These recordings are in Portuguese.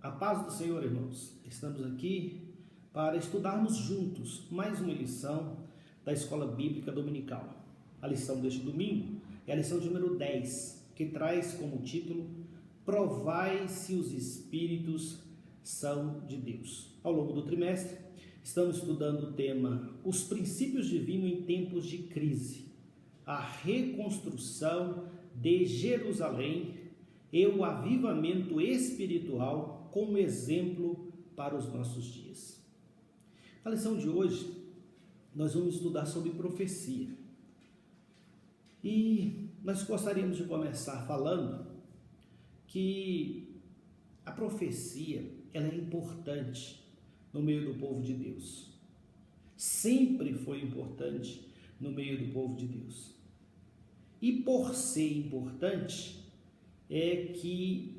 A paz do Senhor, irmãos. Estamos aqui para estudarmos juntos mais uma lição da Escola Bíblica Dominical. A lição deste domingo é a lição de número 10, que traz como título Provai se os Espíritos são de Deus. Ao longo do trimestre, estamos estudando o tema Os Princípios Divinos em Tempos de Crise, a reconstrução de Jerusalém e o avivamento espiritual como exemplo para os nossos dias. Na lição de hoje, nós vamos estudar sobre profecia. E nós gostaríamos de começar falando que a profecia ela é importante no meio do povo de Deus. Sempre foi importante no meio do povo de Deus. E por ser importante, é que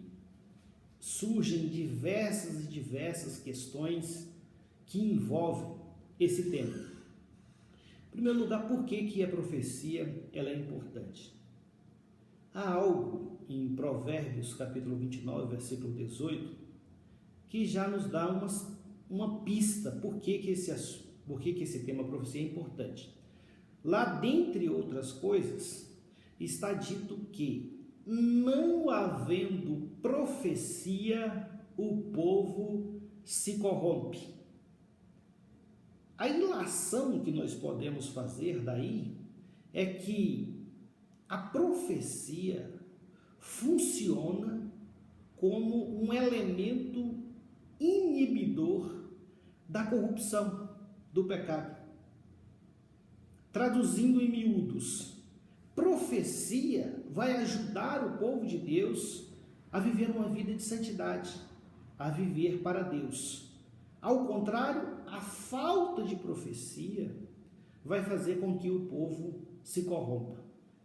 surgem diversas questões que envolvem esse tema. Em primeiro lugar, por que a profecia ela é importante? Há algo em Provérbios, capítulo 29, versículo 18, que já nos dá uma pista por que esse tema profecia é importante. Lá, dentre outras coisas, está dito que não havendo profecia, o povo se corrompe. A ilação que nós podemos fazer daí é que a profecia funciona como um elemento inibidor da corrupção, do pecado. Traduzindo em miúdos, profecia vai ajudar o povo de Deus a viver uma vida de santidade, a viver para Deus. Ao contrário, a falta de profecia vai fazer com que o povo se corrompa.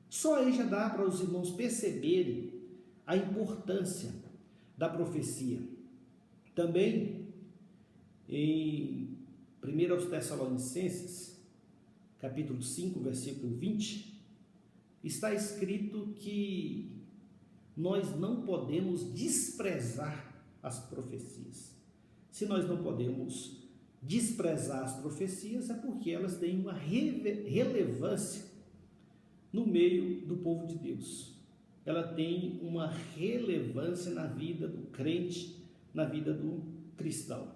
Só aí já dá para os irmãos perceberem a importância da profecia. Também, em 1 Tessalonicenses, capítulo 5, versículo 20, está escrito que nós não podemos desprezar as profecias. Se nós não podemos desprezar as profecias, é porque elas têm uma relevância no meio do povo de Deus. Ela tem uma relevância na vida do crente, na vida do cristão.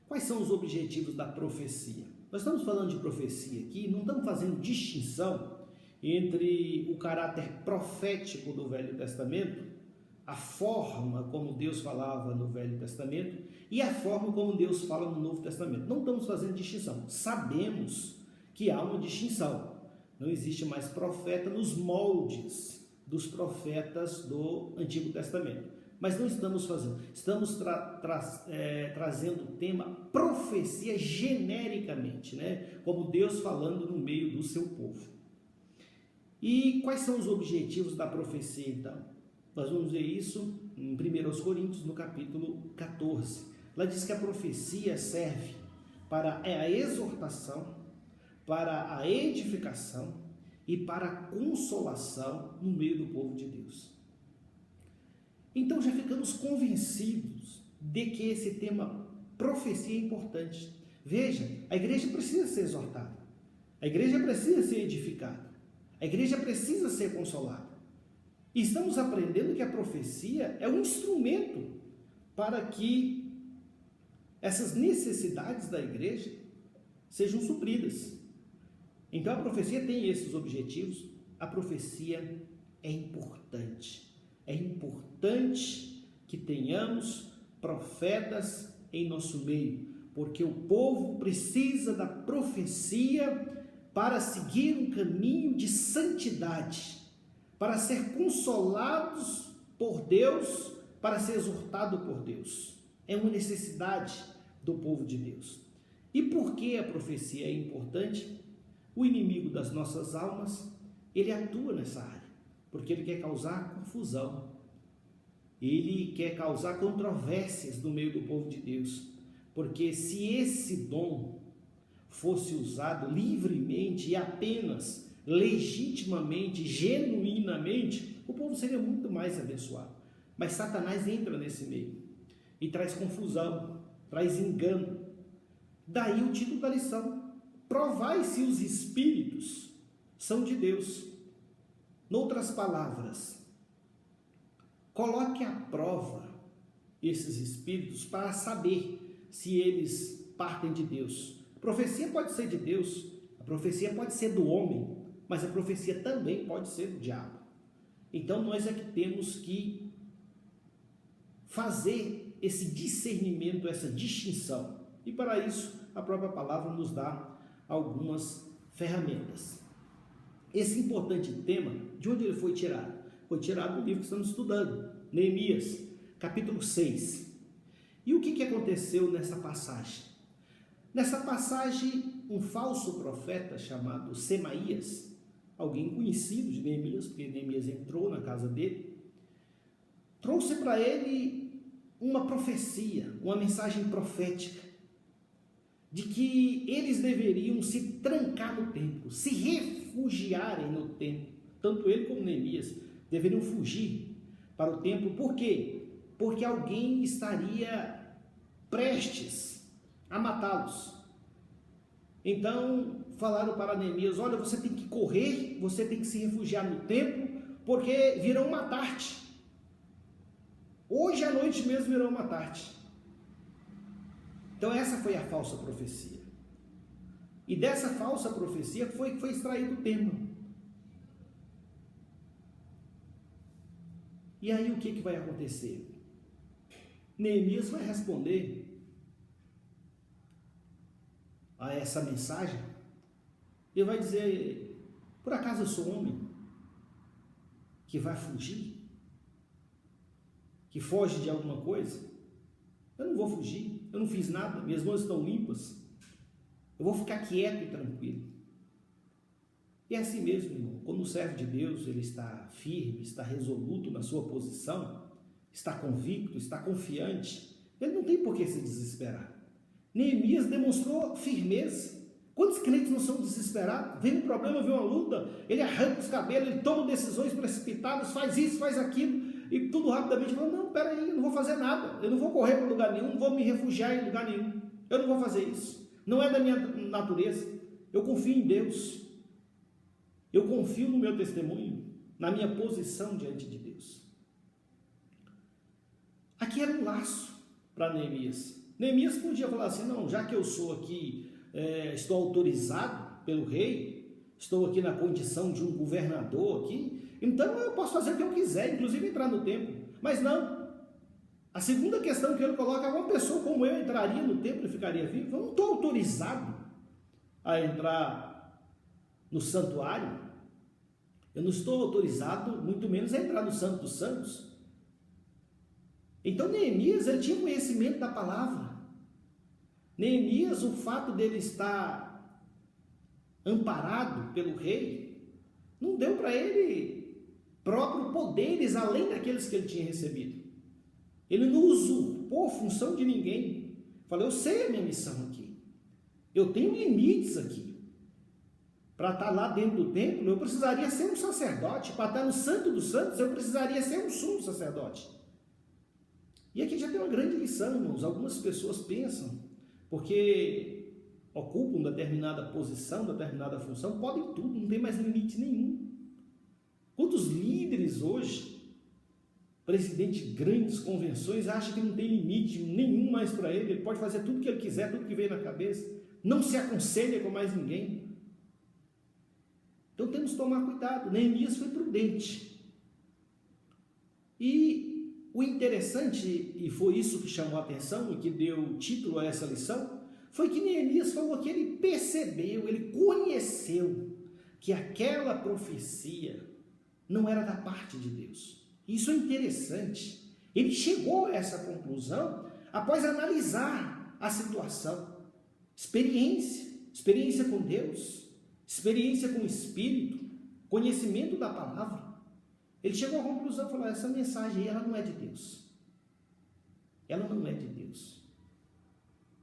Quais são os objetivos da profecia? Nós estamos falando de profecia aqui, não estamos fazendo distinção entre o caráter profético do Velho Testamento, a forma como Deus falava no Velho Testamento e a forma como Deus fala no Novo Testamento. Não estamos fazendo distinção. Sabemos que há uma distinção. Não existe mais profeta nos moldes dos profetas do Antigo Testamento. Mas não estamos fazendo. Estamos trazendo o tema profecia genericamente, né? Como Deus falando no meio do seu povo. E quais são os objetivos da profecia, então? Nós vamos ver isso em 1 Coríntios, no capítulo 14. Lá diz que a profecia serve para a exortação, para a edificação e para a consolação no meio do povo de Deus. Então já ficamos convencidos de que esse tema profecia é importante. Veja, a igreja precisa ser exortada, a igreja precisa ser edificada, a igreja precisa ser consolada. E estamos aprendendo que a profecia é um instrumento para que essas necessidades da igreja sejam supridas. Então a profecia tem esses objetivos. A profecia é importante. É importante que tenhamos profetas em nosso meio, porque o povo precisa da profecia para seguir um caminho de santidade, para ser consolados por Deus, para ser exortado por Deus. É uma necessidade do povo de Deus. E por que a profecia é importante? O inimigo das nossas almas, ele atua nessa área, porque ele quer causar confusão, ele quer causar controvérsias no meio do povo de Deus, porque se esse dom fosse usado livremente e apenas legitimamente, genuinamente, o povo seria muito mais abençoado. Mas Satanás entra nesse meio. e traz confusão, traz engano. Daí o título da lição: provai se os espíritos são de Deus. Noutras palavras, coloque à prova esses espíritos para saber se eles partem de Deus. A profecia pode ser de Deus, a profecia pode ser do homem, mas a profecia também pode ser do diabo. Então nós é que temos que fazer esse discernimento, essa distinção. E para isso a própria palavra nos dá algumas ferramentas. Esse importante tema, de onde ele foi tirado? Foi tirado do livro que estamos estudando, Neemias, capítulo 6. E o que aconteceu nessa passagem? Nessa passagem, um falso profeta chamado Semaías, alguém conhecido de Neemias, porque Neemias entrou na casa dele, trouxe para ele uma profecia, uma mensagem profética, de que eles deveriam se trancar no templo, se refugiarem no templo. Tanto ele como Neemias deveriam fugir para o templo. Por quê? Porque alguém estaria prestes a matá-los. Então falaram para Neemias: olha, você tem que correr, você tem que se refugiar no templo, porque virão matar-te. Hoje à noite mesmo virão matar-te. Então essa foi a falsa profecia. E dessa falsa profecia foi extraído o tema. E aí o que vai acontecer? Neemias vai responder a essa mensagem. Ele vai dizer: por acaso eu sou homem que vai fugir? Que foge de alguma coisa? Eu não vou fugir, eu não fiz nada, minhas mãos estão limpas, eu vou ficar quieto e tranquilo. E é assim mesmo, irmão, quando o servo de Deus ele está firme, está resoluto na sua posição, está convicto, está confiante, ele não tem por que se desesperar. Neemias demonstrou firmeza. Quantos crentes não são desesperados? Vem um problema, vem uma luta, ele arranca os cabelos, ele toma decisões precipitadas, faz isso, faz aquilo, e tudo rapidamente fala: não, peraí, eu não vou fazer nada, eu não vou correr para lugar nenhum, não vou me refugiar em lugar nenhum, eu não vou fazer isso, não é da minha natureza, eu confio em Deus, eu confio no meu testemunho, na minha posição diante de Deus. Aqui era um laço para Neemias. Neemias podia falar assim: não, já que eu sou aqui, estou autorizado pelo rei, estou aqui na condição de um governador aqui, então eu posso fazer o que eu quiser, inclusive entrar no templo. Mas não. A segunda questão que ele coloca: uma pessoa como eu entraria no templo e ficaria vivo? Eu não estou autorizado a entrar no santuário, eu não estou autorizado, muito menos, a entrar no Santo dos Santos. Então Neemias, ele tinha conhecimento da palavra. Neemias, o fato dele estar amparado pelo rei, não deu para ele próprio poderes além daqueles que ele tinha recebido. Ele não usurpou função de ninguém. Falou: eu sei a minha missão aqui, eu tenho limites aqui. Para estar lá dentro do templo, eu precisaria ser um sacerdote. Para estar no Santo dos Santos, eu precisaria ser um sumo sacerdote. E aqui já tem uma grande lição, irmãos. Algumas pessoas pensam, porque ocupam determinada posição, determinada função, podem tudo, não tem mais limite nenhum. Quantos líderes hoje, presidente de grandes convenções, acham que não tem limite nenhum mais para ele, ele pode fazer tudo que ele quiser, tudo que veio na cabeça, não se aconselha com mais ninguém. Então temos que tomar cuidado. Neemias foi prudente. E o interessante, e foi isso que chamou a atenção e que deu título a essa lição, foi que Neemias falou que ele percebeu, ele conheceu que aquela profecia não era da parte de Deus. Isso é interessante. Ele chegou a essa conclusão após analisar a situação. Experiência com Deus, experiência com o Espírito, conhecimento da palavra. Ele chegou à conclusão e falou: essa mensagem aí, ela não é de Deus. Ela não é de Deus.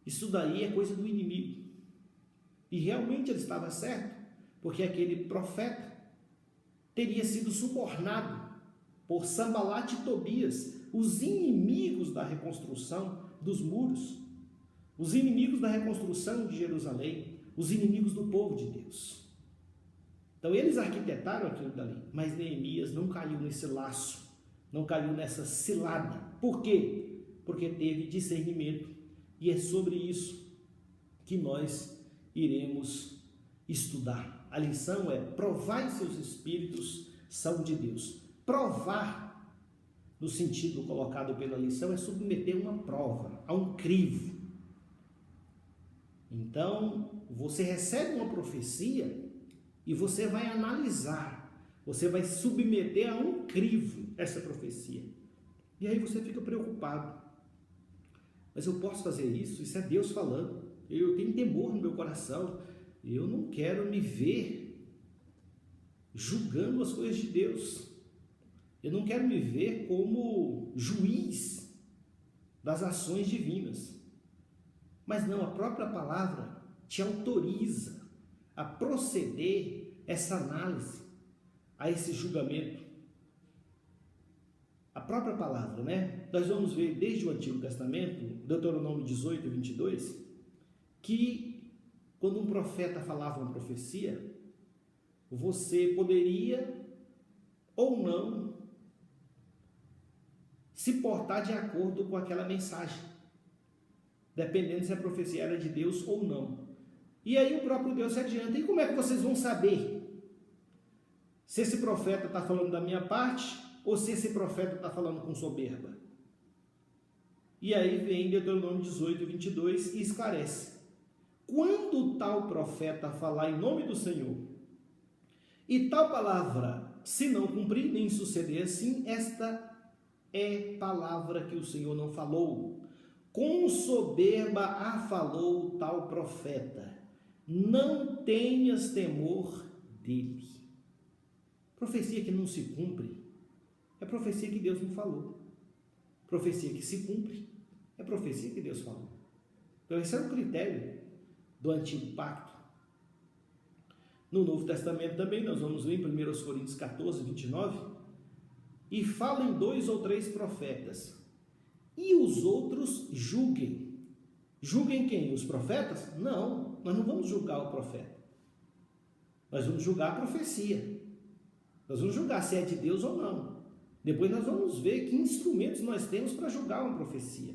Isso daí é coisa do inimigo. E realmente ele estava certo, porque aquele profeta teria sido subornado por Sambalat e Tobias os inimigos da reconstrução dos muros, os inimigos da reconstrução de Jerusalém, os inimigos do povo de Deus. Então eles arquitetaram aquilo dali, mas Neemias não caiu nesse laço, não caiu nessa cilada. Por quê? Porque teve discernimento, e é sobre isso que nós iremos estudar. A lição é: provai seus espíritos são de Deus. Provar, no sentido colocado pela lição, é submeter uma prova a um crivo. Então, você recebe uma profecia e você vai analisar, você vai submeter a um crivo essa profecia. E aí você fica preocupado. Mas eu posso fazer isso? Isso é Deus falando. Eu tenho temor no meu coração. Eu não quero me ver julgando as coisas de Deus. Eu não quero me ver como juiz das ações divinas. Mas não, a própria palavra te autoriza a proceder essa análise, a esse julgamento. A própria palavra, né? Nós vamos ver desde o Antigo Testamento, Deuteronômio 18, 22, que quando um profeta falava uma profecia, você poderia ou não se portar de acordo com aquela mensagem, dependendo se a profecia era de Deus ou não. E aí o próprio Deus se adianta: e como é que vocês vão saber se esse profeta está falando da minha parte ou se esse profeta está falando com soberba? E aí vem Deuteronômio 18, 22 e esclarece: quando tal profeta falar em nome do Senhor, e tal palavra se não cumprir nem suceder assim, esta é palavra que o Senhor não falou. Com soberba a falou tal profeta. Não tenhas temor dele. Profecia que não se cumpre é profecia que Deus não falou. Profecia que se cumpre é profecia que Deus falou. Então esse é o critério do Antigo Pacto. No Novo Testamento também nós vamos ver em 1 Coríntios 14, 29, e falam 2 ou 3 profetas, e os outros julguem. Julguem quem? Os profetas? Não, nós não vamos julgar o profeta. Nós vamos julgar a profecia. Nós vamos julgar se é de Deus ou não. Depois nós vamos ver que instrumentos nós temos para julgar uma profecia.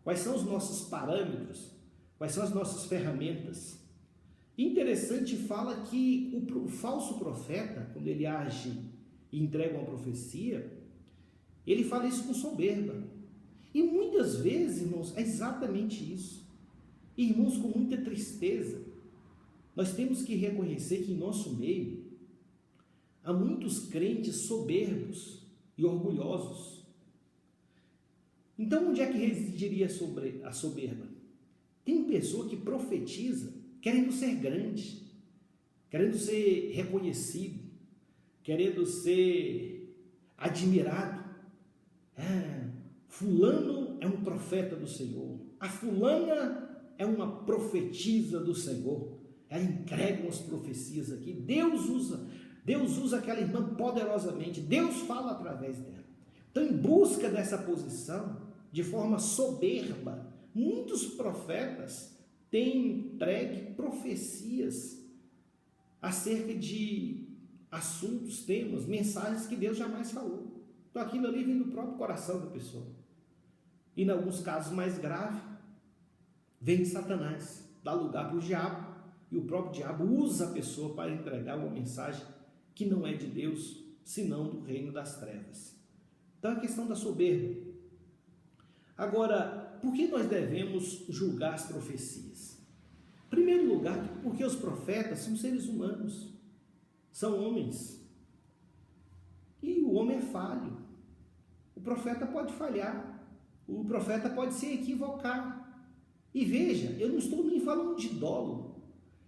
Quais são os nossos parâmetros? Quais são as nossas ferramentas? Interessante, fala que o falso profeta, quando ele age e entrega uma profecia, ele fala isso com soberba. E muitas vezes, irmãos, é exatamente isso. Irmãos, com muita tristeza, nós temos que reconhecer que em nosso meio há muitos crentes soberbos e orgulhosos. Então, onde é que residiria a soberba? Tem pessoa que profetiza querendo ser grande, querendo ser reconhecido, querendo ser admirado. Fulano é um profeta do Senhor, a fulana é uma profetisa do Senhor, ela entrega umas profecias aqui, Deus usa aquela irmã poderosamente, Deus fala através dela. Então, em busca dessa posição, de forma soberba, muitos profetas têm entregue profecias acerca de assuntos, temas, mensagens que Deus jamais falou. Então aquilo ali vem do próprio coração da pessoa. E em alguns casos mais graves, vem de Satanás, dá lugar para o diabo, e o próprio diabo usa a pessoa para entregar uma mensagem que não é de Deus, senão do reino das trevas. Então a questão da soberba. Agora, por que nós devemos julgar as profecias? Em primeiro lugar, porque os profetas são seres humanos, são homens, e o homem é falho. O profeta pode falhar, o profeta pode se equivocar. E veja, eu não estou nem falando de dolo,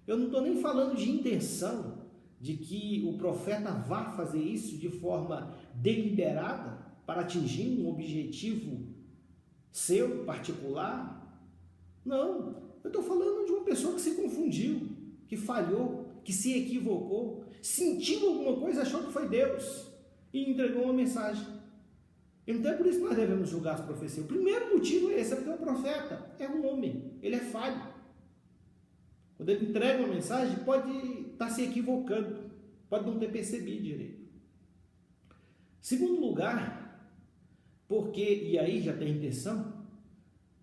eu não estou nem falando de intenção, de que o profeta vá fazer isso de forma deliberada para atingir um objetivo seu, particular. Não, eu estou falando de uma pessoa que se confundiu, que falhou, que se equivocou, sentiu alguma coisa, achou que foi Deus e entregou uma mensagem. Então é por isso que nós devemos julgar as profecias. O primeiro motivo é esse, é porque o profeta é um homem, ele é falho. Quando ele entrega uma mensagem, pode estar se equivocando, pode não ter percebido direito. Segundo lugar, porque, e aí já tem intenção,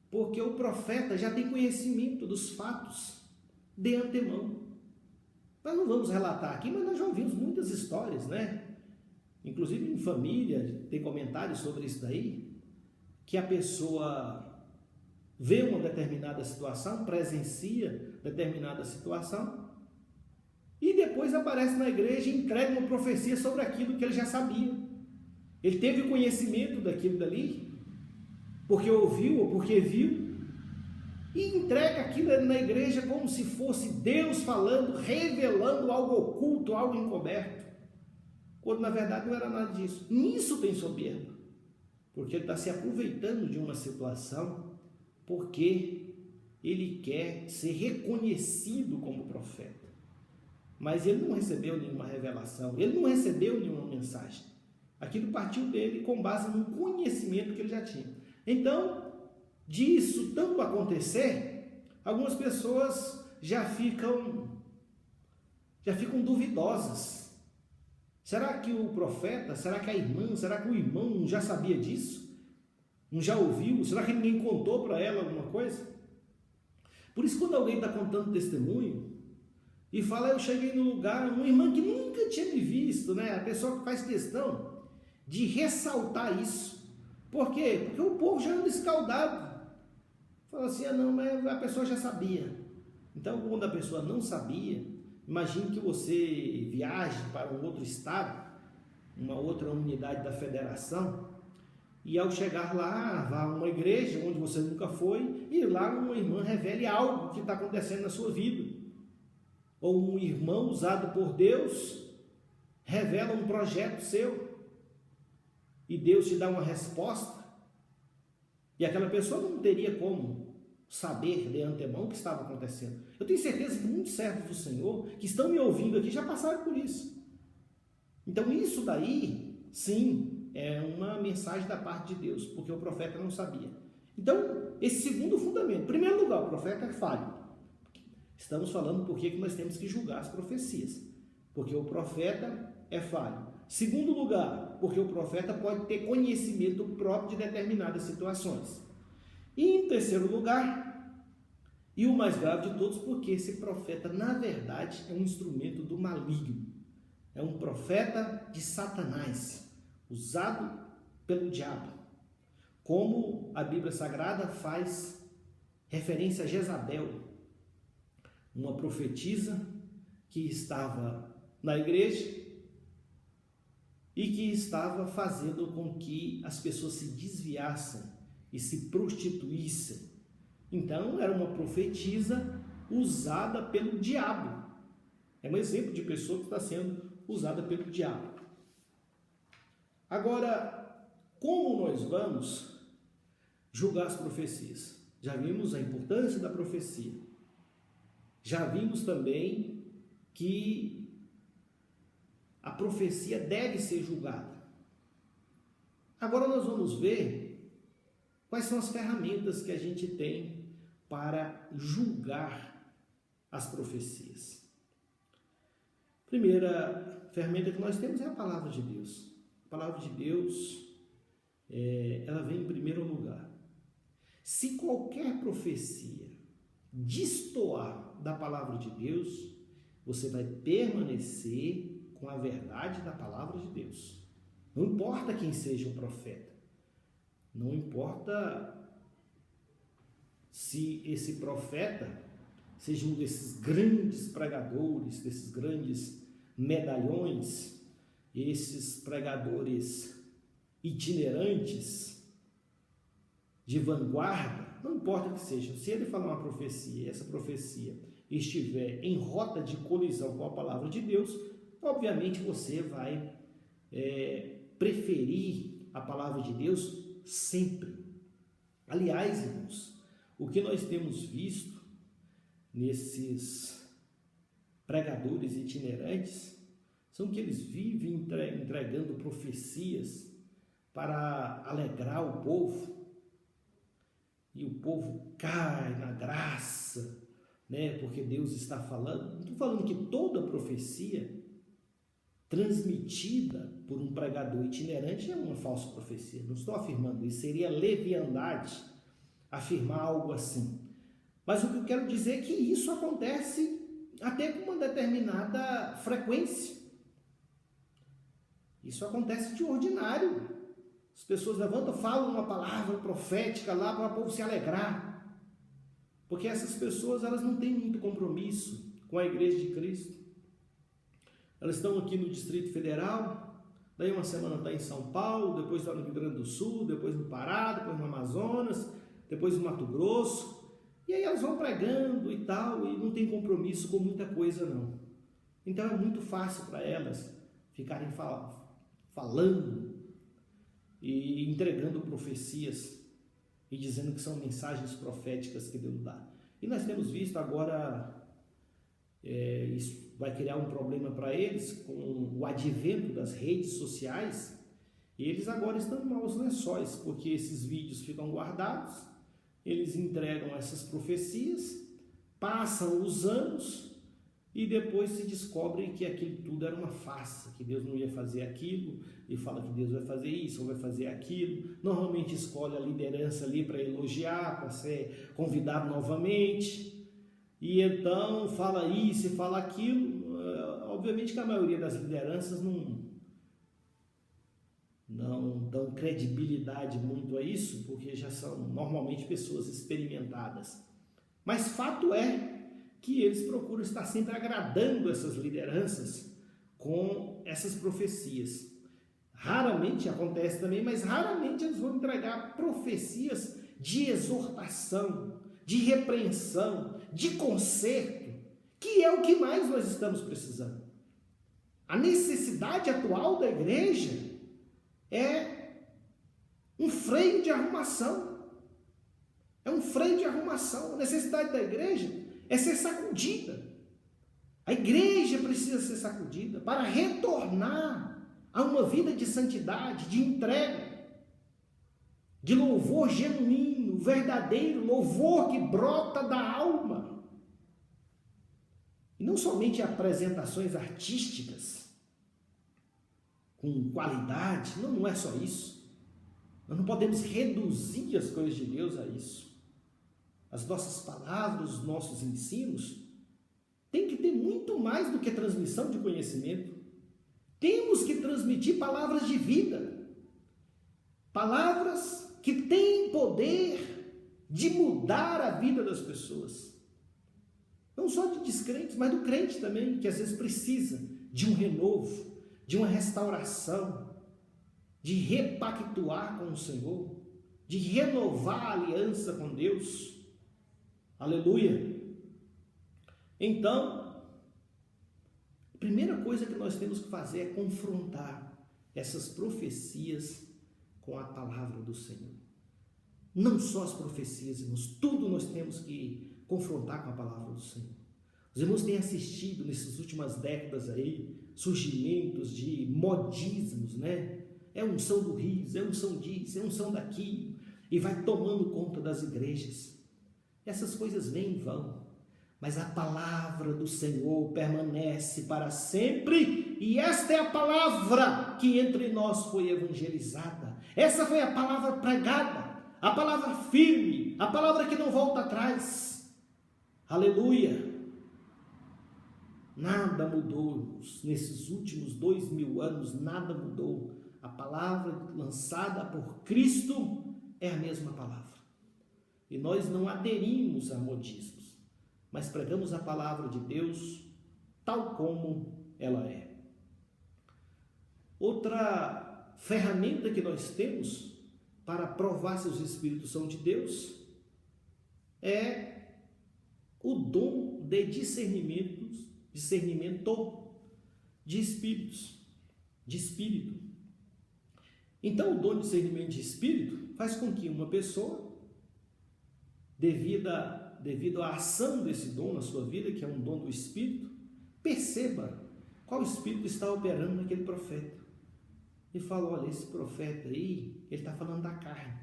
porque o profeta já tem conhecimento dos fatos de antemão. Nós não vamos relatar aqui, mas nós já ouvimos muitas histórias, né? Inclusive em família, tem comentários sobre isso daí, que a pessoa vê uma determinada situação, presencia determinada situação, e depois aparece na igreja e entrega uma profecia sobre aquilo que ele já sabia. Ele teve conhecimento daquilo dali, porque ouviu ou porque viu, e entrega aquilo na igreja como se fosse Deus falando, revelando algo oculto, algo encoberto, quando na verdade não era nada disso. Nisso tem soberba, porque ele está se aproveitando de uma situação, porque ele quer ser reconhecido como profeta. Mas ele não recebeu nenhuma revelação, ele não recebeu nenhuma mensagem. Aquilo partiu dele com base no conhecimento que ele já tinha. Então, disso tanto acontecer, algumas pessoas já ficam duvidosas. Será que o profeta, será que a irmã, será que o irmão não já sabia disso? Não já ouviu? Será que ninguém contou para ela alguma coisa? Por isso, quando alguém está contando testemunho e fala, eu cheguei no lugar, uma irmã que nunca tinha me visto, né? A pessoa que faz questão de ressaltar isso. Por quê? Porque o povo já anda escaldado. Fala assim, não, mas a pessoa já sabia. Então, quando a pessoa não sabia, imagine que você viaje para um outro estado, uma outra unidade da federação, e ao chegar lá, vá a uma igreja onde você nunca foi, e lá uma irmã revele algo que está acontecendo na sua vida. Ou um irmão usado por Deus revela um projeto seu, e Deus te dá uma resposta, e aquela pessoa não teria como saber de antemão o que estava acontecendo. Eu tenho certeza que muitos servos do Senhor que estão me ouvindo aqui já passaram por isso. Então isso daí, sim, é uma mensagem da parte de Deus, porque o profeta não sabia. Então, esse segundo fundamento, em primeiro lugar, o profeta é falho. Estamos falando por que nós temos que julgar as profecias, porque o profeta é falho. Segundo lugar, porque o profeta pode ter conhecimento próprio de determinadas situações. E em terceiro lugar, e o mais grave de todos, porque esse profeta, na verdade, é um instrumento do maligno. É um profeta de Satanás, usado pelo diabo. Como a Bíblia Sagrada faz referência a Jezabel, uma profetisa que estava na igreja e que estava fazendo com que as pessoas se desviassem e se prostituíssem. Então, era uma profetisa usada pelo diabo. É um exemplo de pessoa que está sendo usada pelo diabo. Agora, como nós vamos julgar as profecias? Já vimos a importância da profecia. Já vimos também que a profecia deve ser julgada. Agora nós vamos ver quais são as ferramentas que a gente tem para julgar as profecias. Primeira ferramenta que nós temos é a palavra de Deus. A palavra de Deus, ela vem em primeiro lugar. Se qualquer profecia destoar da palavra de Deus, você vai permanecer com a verdade da palavra de Deus. Não importa quem seja o profeta, não importa se esse profeta seja um desses grandes pregadores, desses grandes medalhões, esses pregadores itinerantes, de vanguarda, não importa o que seja, se ele falar uma profecia, essa profecia estiver em rota de colisão com a palavra de Deus, obviamente você vai preferir a palavra de Deus sempre. Aliás, irmãos, o que nós temos visto nesses pregadores itinerantes são que eles vivem entregando profecias para alegrar o povo, e o povo cai na graça, né? Porque Deus está falando. Não estou falando que toda profecia transmitida por um pregador itinerante é uma falsa profecia. Não estou afirmando isso. Seria leviandade afirmar algo assim. Mas o que eu quero dizer é que isso acontece até com uma determinada frequência. Isso acontece de ordinário. As pessoas levantam, falam uma palavra profética lá para o povo se alegrar. Porque essas pessoas, elas não têm muito compromisso com a Igreja de Cristo. Elas estão aqui no Distrito Federal, daí uma semana está em São Paulo, depois está no Rio Grande do Sul, depois no Pará, depois no Amazonas, depois no Mato Grosso. E aí elas vão pregando e tal, e não tem compromisso com muita coisa não. Então é muito fácil para elas ficarem falando e entregando profecias e dizendo que são mensagens proféticas que Deus dá. E nós temos visto agora, isso vai criar um problema para eles com o advento das redes sociais, e eles agora estão em maus lençóis, porque esses vídeos ficam guardados, eles entregam essas profecias, passam os anos e depois se descobre que aquilo tudo era uma farsa, que Deus não ia fazer aquilo, e fala que Deus vai fazer isso ou vai fazer aquilo. Normalmente escolhe a liderança ali para elogiar, para ser convidado novamente, e então fala isso e fala aquilo. Obviamente que a maioria das lideranças não dão credibilidade muito a isso, porque já são normalmente pessoas experimentadas. Mas fato é que eles procuram estar sempre agradando essas lideranças com essas profecias. Raramente acontece também, mas raramente eles vão entregar profecias de exortação, de repreensão, de conserto, que é o que mais nós estamos precisando. A necessidade atual da igreja é um freio de arrumação. É um freio de arrumação. A necessidade da igreja é ser sacudida. A igreja precisa ser sacudida para retornar a uma vida de santidade, de entrega, de louvor genuíno, verdadeiro, louvor que brota da alma. E não somente apresentações artísticas com qualidade, não é só isso. Nós não podemos reduzir as coisas de Deus a isso. As nossas palavras, os nossos ensinos têm que ter muito mais do que transmissão de conhecimento. Temos que transmitir palavras de vida, palavras que têm poder de mudar a vida das pessoas. Não só de descrentes, mas do crente também, que às vezes precisa de um renovo, de uma restauração, de repactuar com o Senhor, de renovar a aliança com Deus. Aleluia! Então, a primeira coisa que nós temos que fazer é confrontar essas profecias com a palavra do Senhor. Não só as profecias, irmãos, tudo nós temos que confrontar com a palavra do Senhor. Os irmãos têm assistido nessas últimas décadas aí, surgimentos de modismos, né? É unção do riso, é unção disso, é unção daquilo, e vai tomando conta das igrejas. Essas coisas vêm e vão, mas a palavra do Senhor permanece para sempre, e esta é a palavra que entre nós foi evangelizada. Essa foi a palavra pregada, a palavra firme, a palavra que não volta atrás. Aleluia! Nada mudou nesses últimos 2000 anos, nada mudou. A palavra lançada por Cristo é a mesma palavra. E nós não aderimos a modismos, mas pregamos a palavra de Deus tal como ela é. Outra ferramenta que nós temos para provar se os Espíritos são de Deus é o dom de discernimento de espíritos, de espírito. Então, o dom de discernimento de espírito faz com que uma pessoa, devido à ação desse dom na sua vida, que é um dom do Espírito, perceba qual Espírito está operando naquele profeta. e fala: olha, esse profeta aí, ele está falando da carne.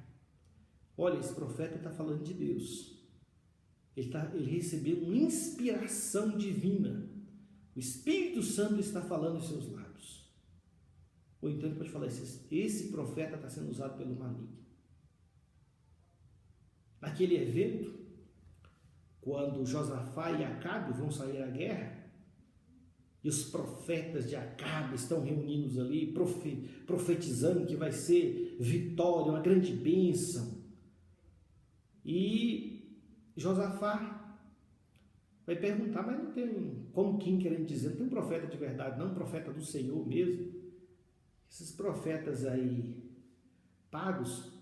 Olha, esse profeta está falando de Deus. Ele recebeu uma inspiração divina. O Espírito Santo está falando em seus lábios. Ou então ele pode falar: esse profeta está sendo usado pelo maligno. Naquele evento, quando Josafá e Acabe vão sair à guerra, e os profetas de Acabe estão reunidos ali, profetizando que vai ser vitória, uma grande bênção. E Josafá vai perguntar: mas não tem, como quem querendo dizer, não tem um profeta de verdade, não, um profeta do Senhor mesmo? Esses profetas aí pagos,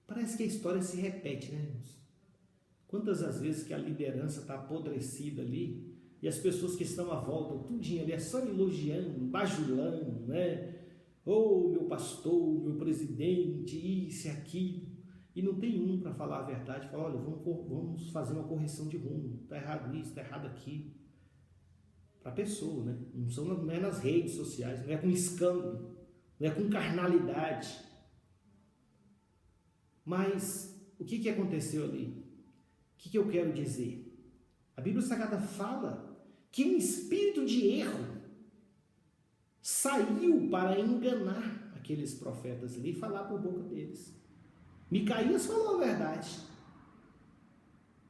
parece que a história se repete, né, irmãos? Quantas as vezes que a liderança está apodrecida ali, e as pessoas que estão à volta, tudinho ali, é só elogiando, bajulando, né? Ô, meu pastor, meu presidente, isso e aquilo. E não tem um para falar a verdade, falar: olha, vamos fazer uma correção de rumo, está errado isso, está errado aquilo. Para a pessoa, né? Não é nas redes sociais, não é com escândalo, não é com carnalidade. Mas o que aconteceu ali? O que eu quero dizer? A Bíblia Sagrada fala que um espírito de erro saiu para enganar aqueles profetas ali e falar por boca deles. Micaías falou a verdade,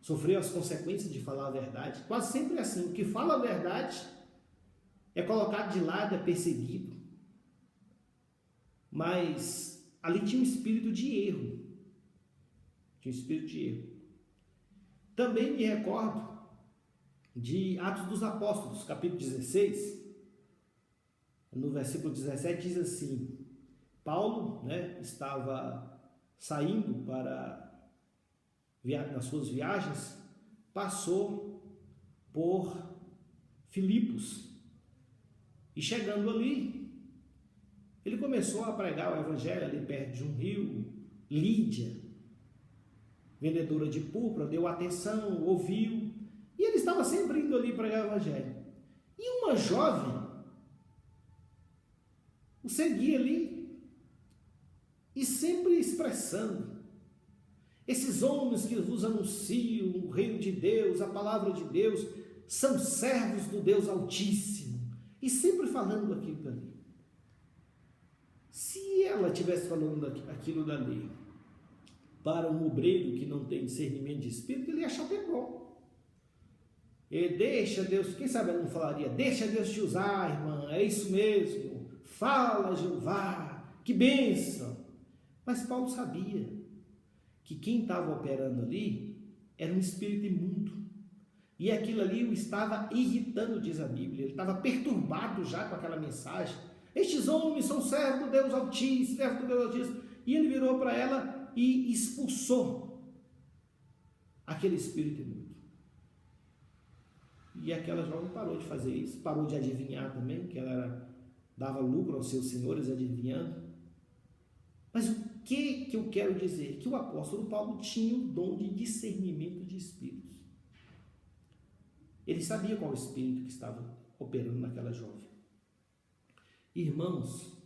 sofreu as consequências de falar a verdade. Quase sempre é assim: o que fala a verdade é colocado de lado, é perseguido. Mas ali tinha um espírito de erro. Tinha um espírito de erro. Também me recordo de Atos dos Apóstolos, capítulo 16, no versículo 17, diz assim: Paulo, né, estava saindo nas suas viagens, passou por Filipos, e chegando ali, ele começou a pregar o evangelho ali perto de um rio. Lídia, vendedora de púrpura, deu atenção, ouviu, e ele estava sempre indo ali pregar o evangelho. E uma jovem o seguia ali, e sempre expressando: esses homens que vos anunciam o reino de Deus, a palavra de Deus, são servos do Deus Altíssimo. E sempre falando aquilo dali. Se ela estivesse falando aquilo dali para um obreiro que não tem discernimento de espírito, ele ia achar até bom. E deixa Deus, quem sabe ela não falaria: deixa Deus te usar, irmã, é isso mesmo, fala, Jeová, que bênção. Mas Paulo sabia que quem estava operando ali era um espírito imundo, e aquilo ali o estava irritando, diz a Bíblia. Ele estava perturbado já com aquela mensagem: estes homens são servos do Deus Altíssimo, servos do Deus Altíssimo. E ele virou para ela e expulsou aquele espírito imundo. E aquela jovem parou de fazer isso, parou de adivinhar também, que ela dava lucro aos seus senhores adivinhando. Mas o que eu quero dizer? Que o apóstolo Paulo tinha o dom de discernimento de espíritos. Ele sabia qual espírito que estava operando naquela jovem. Irmãos,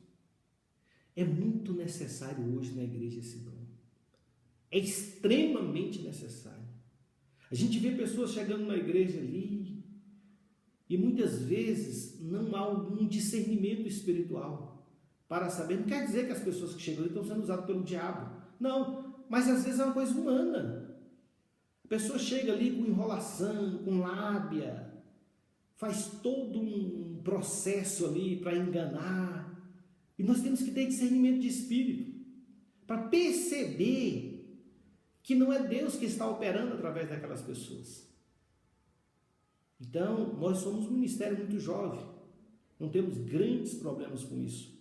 é muito necessário hoje na igreja esse dom. É extremamente necessário. A gente vê pessoas chegando na igreja ali e muitas vezes não há algum discernimento espiritual para saber. Não quer dizer que as pessoas que chegam ali estão sendo usadas pelo diabo. Não, mas às vezes é uma coisa humana. A pessoa chega ali com enrolação, com lábia, faz todo um processo ali para enganar. E nós temos que ter discernimento de espírito para perceber que não é Deus que está operando através daquelas pessoas. Então, nós somos um ministério muito jovem, não temos grandes problemas com isso,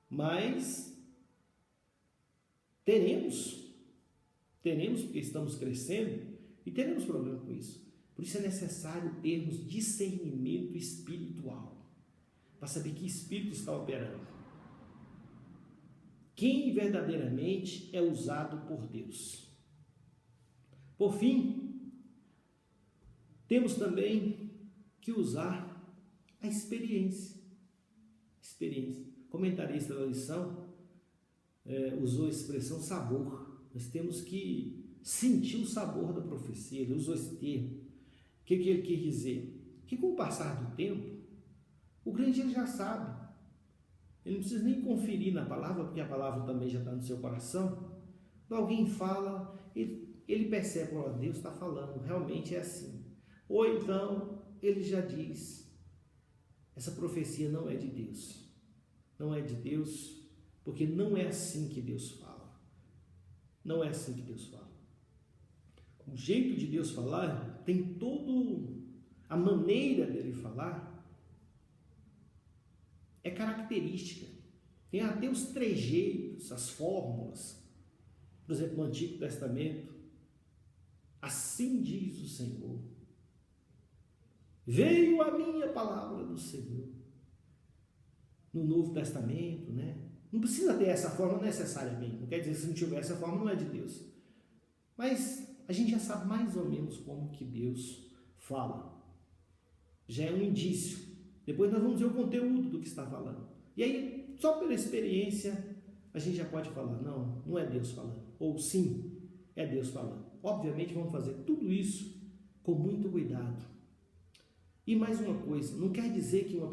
mas teremos porque estamos crescendo e teremos problema com isso. Por isso é necessário termos discernimento espiritual, para saber que espírito está operando. Quem verdadeiramente é usado por Deus. Por fim, temos também que usar a experiência. comentarista da lição usou a expressão sabor. Nós temos que sentir o sabor da profecia. Ele usou esse termo. O que ele quis dizer? Que com o passar do tempo, o crente ele já sabe. Ele não precisa nem conferir na palavra, porque a palavra também já está no seu coração. Quando alguém fala, ele percebe, ó, Deus está falando, realmente é assim. Ou então, ele já diz, essa profecia não é de Deus. Não é de Deus, porque não é assim que Deus fala. Não é assim que Deus fala. O jeito de Deus falar tem todo a maneira dele falar é característica. Tem até os trejeitos, as fórmulas. Por exemplo, no Antigo Testamento, assim diz o Senhor. Veio a minha palavra do Senhor. No Novo Testamento, né? Não precisa ter essa forma necessariamente. Não quer dizer que se não tiver essa forma não é de Deus. Mas a gente já sabe mais ou menos como que Deus fala. Já é um indício. Depois nós vamos ver o conteúdo do que está falando. E aí, só pela experiência, a gente já pode falar, não é Deus falando. Ou sim, é Deus falando. Obviamente vamos fazer tudo isso com muito cuidado. E mais uma coisa, não quer dizer que uma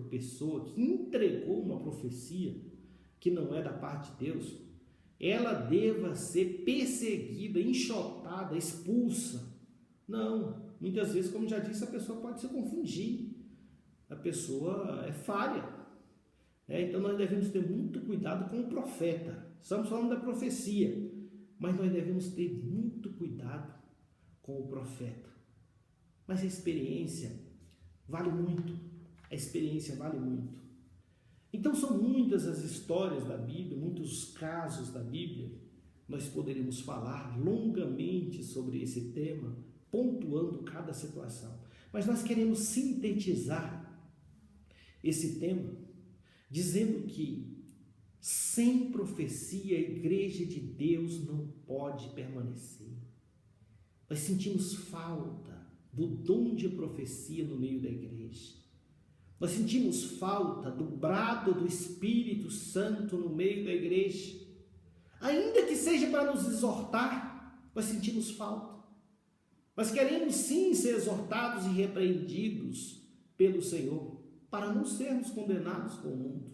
pessoa que entregou uma profecia que não é da parte de Deus, ela deva ser perseguida, enxotada, expulsa. Não, muitas vezes, como já disse, a pessoa pode se confundir. A pessoa é falha. Então nós devemos ter muito cuidado com o profeta. Estamos falando da profecia, mas nós devemos ter muito cuidado com o profeta. Mas a experiência vale muito. A experiência vale muito. Então são muitas as histórias da Bíblia, muitos casos da Bíblia. Nós poderíamos falar longamente sobre esse tema, pontuando cada situação. Mas nós queremos sintetizar esse tema dizendo que sem profecia a igreja de Deus não pode permanecer. Nós sentimos falta do dom de profecia no meio da igreja. Nós sentimos falta do brado do Espírito Santo no meio da igreja. Ainda que seja para nos exortar, nós sentimos falta. Nós queremos sim ser exortados e repreendidos pelo Senhor, para não sermos condenados com o mundo.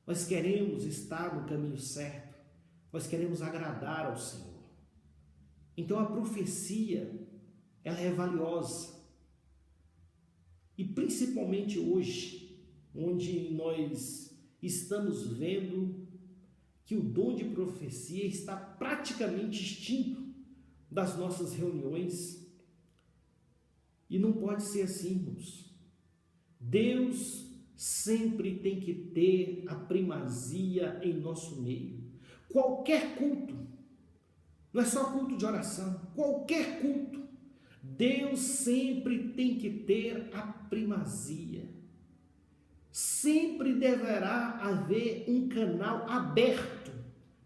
Nós queremos estar no caminho certo. Nós queremos agradar ao Senhor. Então a profecia, ela é valiosa. E principalmente hoje, onde nós estamos vendo que o dom de profecia está praticamente extinto das nossas reuniões. E não pode ser assim, irmãos. Deus sempre tem que ter a primazia em nosso meio. Qualquer culto, não é só culto de oração, qualquer culto, Deus sempre tem que ter a primazia. Sempre deverá haver um canal aberto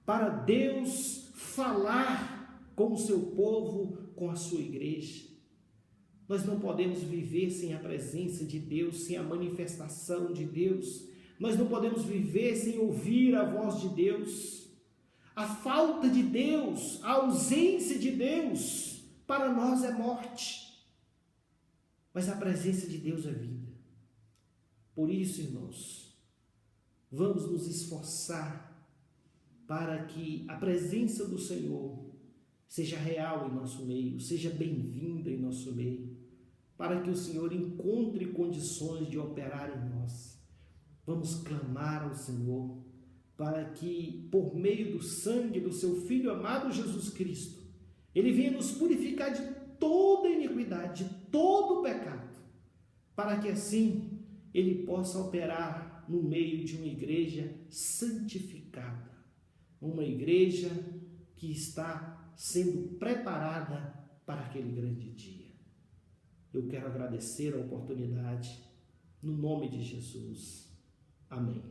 para Deus falar com o seu povo, com a sua igreja. Nós não podemos viver sem a presença de Deus, sem a manifestação de Deus. Nós não podemos viver sem ouvir a voz de Deus. A falta de Deus, a ausência de Deus, para nós é morte. Mas a presença de Deus é vida. Por isso, irmãos, vamos nos esforçar para que a presença do Senhor seja real em nosso meio, seja bem-vinda em nosso meio, para que o Senhor encontre condições de operar em nós. Vamos clamar ao Senhor para que, por meio do sangue do seu Filho amado Jesus Cristo, Ele venha nos purificar de toda iniquidade, de todo o pecado, para que assim Ele possa operar no meio de uma igreja santificada, uma igreja que está sendo preparada para aquele grande dia. Eu quero agradecer a oportunidade, no nome de Jesus. Amém.